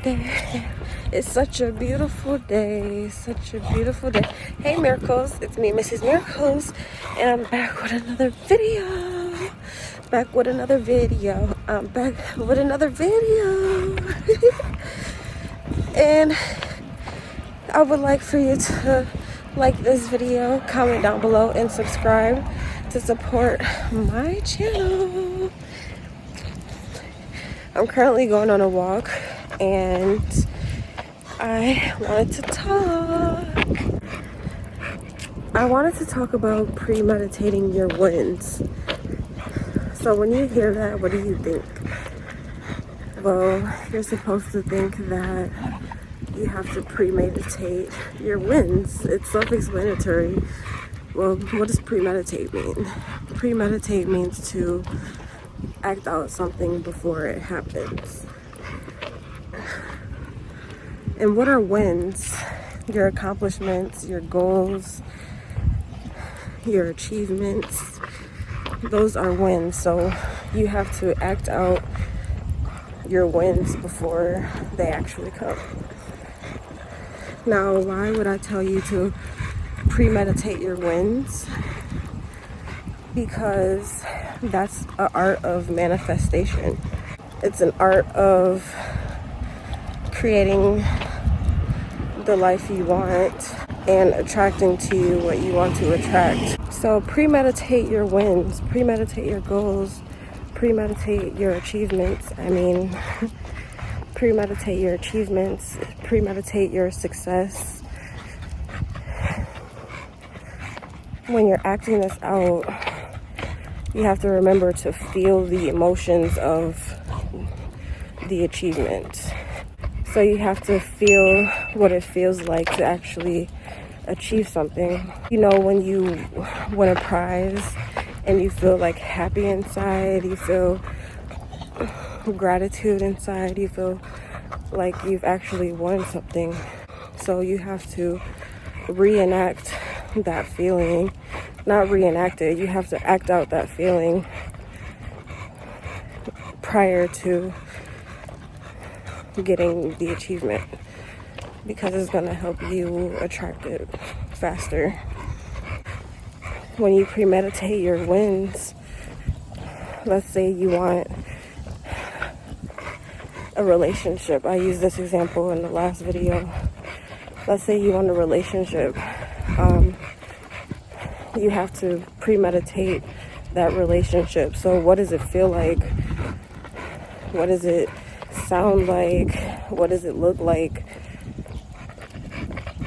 there. It's such a beautiful day. Such a beautiful day. Hey Miracles, it's me, Mrs. Miracles, and I'm back with another video. I'm back with another video. And I would like for you to like this video, comment down below, and subscribe to support my channel. I'm currently going on a walk and I wanted to talk about premeditating your wins. So when you hear that, what do you think? Well, you're supposed to think that you have to premeditate your wins. It's self-explanatory. Well, what does premeditate mean? Premeditate means to act out something before it happens. And what are wins? Your accomplishments, your goals, your achievements. Those are wins. So you have to act out your wins before they actually come. Now, why would I tell you to premeditate your wins? Because that's an art of manifestation. It's an art of creating the life you want and attracting to you what you want to attract. So premeditate your wins, premeditate your goals, premeditate your achievements. Premeditate your achievements, premeditate your success. When you're acting this out, you have to remember to feel the emotions of the achievement. So you have to feel what it feels like to actually achieve something. You know, when you win a prize and you feel like happy inside, you feel gratitude inside, you feel like you've actually won something. So you have to reenact that feeling. Not reenact it, you have to act out that feeling prior to getting the achievement, because it's going to help you attract it faster. When you premeditate your wins, let's say you want a relationship. I used this example in the last video. Let's say you want a relationship. You have to premeditate that relationship. So what does it feel like? What does it sound like? What does it look like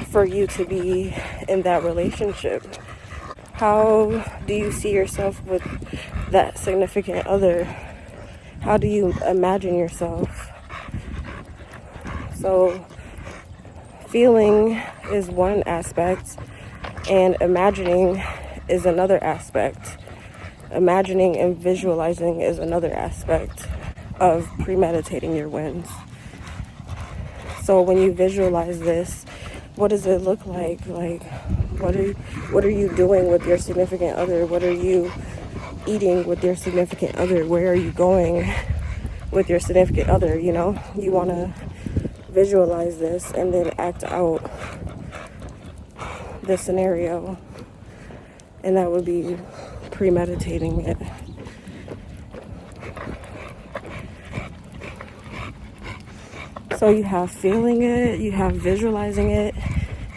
for you to be in that relationship? How do you see yourself with that significant other? How do you imagine yourself? So feeling is one aspect, and imagining is another aspect. Imagining and visualizing is another aspect of premeditating your wins. So when you visualize this, what does it look like? Like, what are you doing with your significant other? What are you eating with your significant other? Where are you going with your significant other? You know, you want to visualize this and then act out the scenario, and that would be premeditating it. So you have feeling it, you have visualizing it,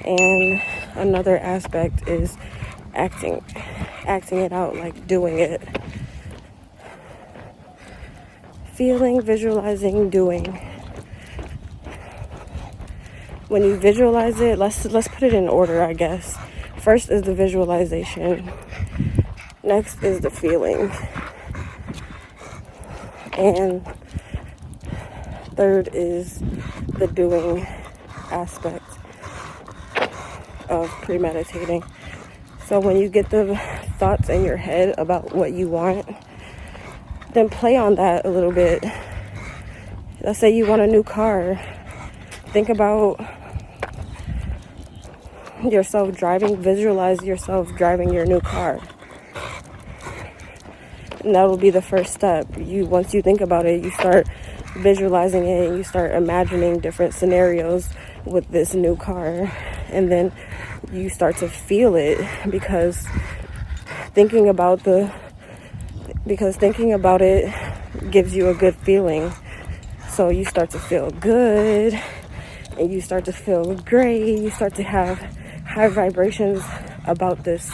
and another aspect is acting it out, like doing it. Feeling, visualizing, doing. When you visualize it, let's put it in order, I guess. First is the visualization. Next is the feeling. And third is the doing aspect of premeditating. So when you get the thoughts in your head about what you want, then play on that a little bit. Let's say you want a new car. Think about yourself driving, visualize yourself driving your new car. And that will be the first step. Once you think about it, you start visualizing it, and you start imagining different scenarios with this new car, and then you start to feel it because thinking about it gives you a good feeling. So you start to feel good, and you start to feel great. You start to have high vibrations about this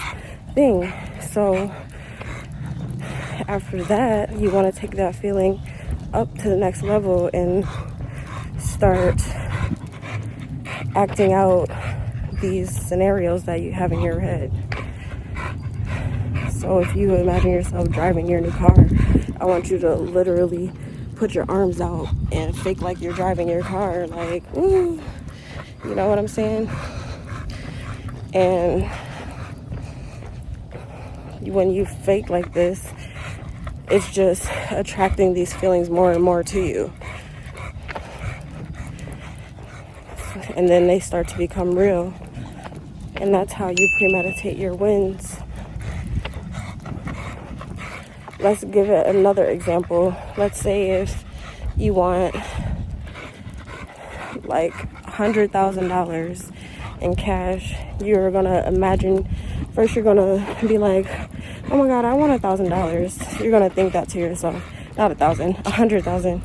thing. So after that, you want to take that feeling up to the next level and start acting out these scenarios that you have in your head. So if you imagine yourself driving your new car, I want you to literally put your arms out and fake like you're driving your car, like, ooh, you know what I'm saying? And when you fake like this, it's just attracting these feelings more and more to you. And then they start to become real. And that's how you premeditate your wins. Let's give it another example. Let's say if you want like $100,000 in cash, you're gonna imagine, first you're gonna be like, oh my God, I want $1,000. You're gonna think that to yourself. Not 1,000, 100,000.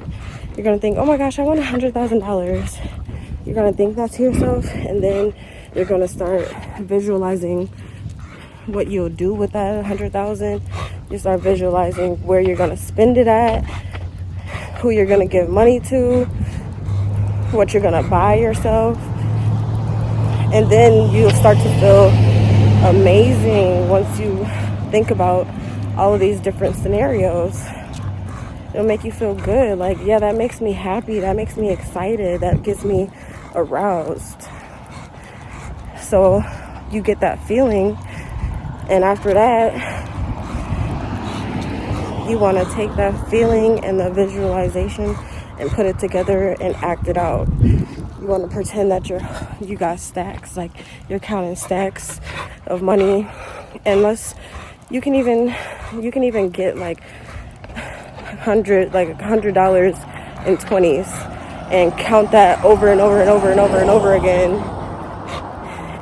You're gonna think, oh my gosh, I want $100,000. You're gonna think that to yourself, and then you're gonna start visualizing what you'll do with that 100,000. You start visualizing where you're gonna spend it at, who you're gonna give money to, what you're gonna buy yourself, and then you'll start to feel amazing once you think about all of these different scenarios. It'll make you feel good. Like, yeah, that makes me happy. That makes me excited. That gets me aroused. So you get that feeling, and after that, you want to take that feeling and the visualization and put it together and act it out. You want to pretend that you got stacks, like you're counting stacks of money, and you can even get like $100 in 20s and count that over and over and over and over and over again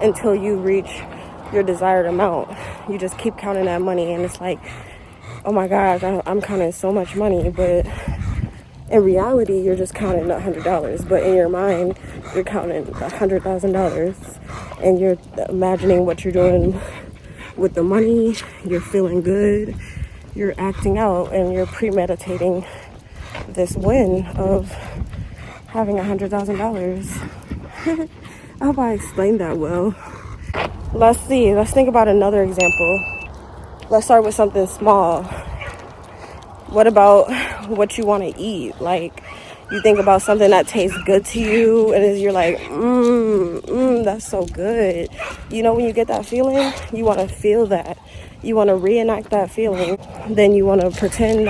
until you reach your desired amount. You just keep counting that money, and it's like, oh my gosh, I'm counting so much money, but in reality, you're just counting $100. But in your mind, you're counting $100,000, and you're imagining what you're doing with the money. You're feeling good. You're acting out, and you're premeditating this win of having $100,000. I hope I explained that well. Let's see. Let's think about another example. Let's start with something small. What about what you want to eat? Like, you think about something that tastes good to you, and you're like, that's so good. You know, when you get that feeling, you want to feel that. You want to reenact that feeling. Then you want to pretend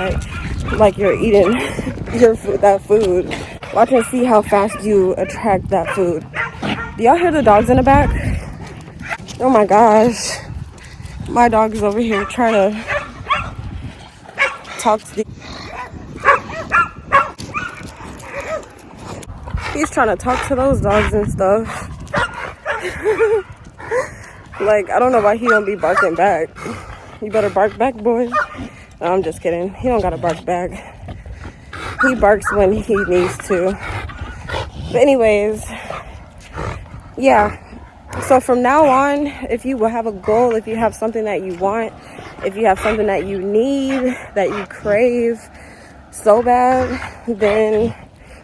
like you're eating that food. Watch and see how fast you attract that food. Do y'all hear the dogs in the back? Oh my gosh. My dog is over here trying to talk to he's trying to talk to those dogs and stuff. Like, I don't know why he don't be barking back. You better bark back, boy. No, I'm just kidding. He don't gotta bark back. He barks when he needs to. But anyways, yeah. So from now on, if you will have a goal, if you have something that you want, if you have something that you need, that you crave so bad, then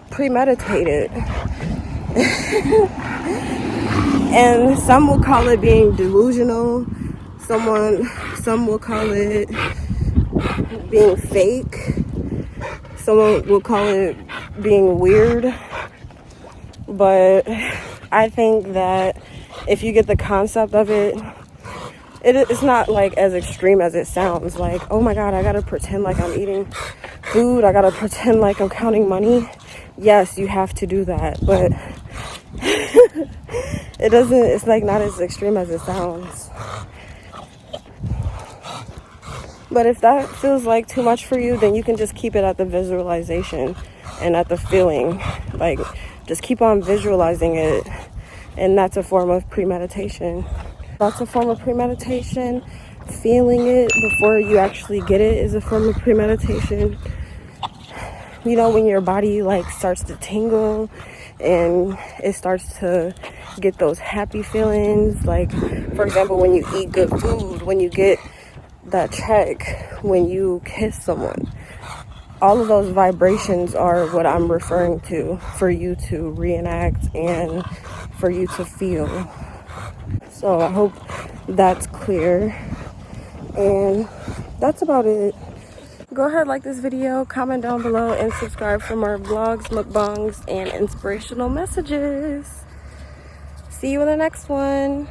premeditate it. And some will call it being delusional. Some will call it being fake. Someone will call it being weird. But I think that if you get the concept of it, it's not like as extreme as it sounds. Like, oh my God, I gotta pretend like I'm eating food. I gotta pretend like I'm counting money. Yes, you have to do that, but it's like not as extreme as it sounds. But if that feels like too much for you, then you can just keep it at the visualization. and at the feeling. Like, just keep on visualizing it, and that's a form of premeditation. That's a form of premeditation. Feeling it before you actually get it is a form of premeditation. You know, when your body like starts to tingle and it starts to get those happy feelings, like for example when you eat good food, when you get that check, when you kiss someone, all of those vibrations are what I'm referring to for you to reenact and for you to feel. So I hope that's clear, and that's about it. Go ahead, like this video, comment down below, and subscribe for more vlogs, mukbangs, and inspirational messages. See you in the next one.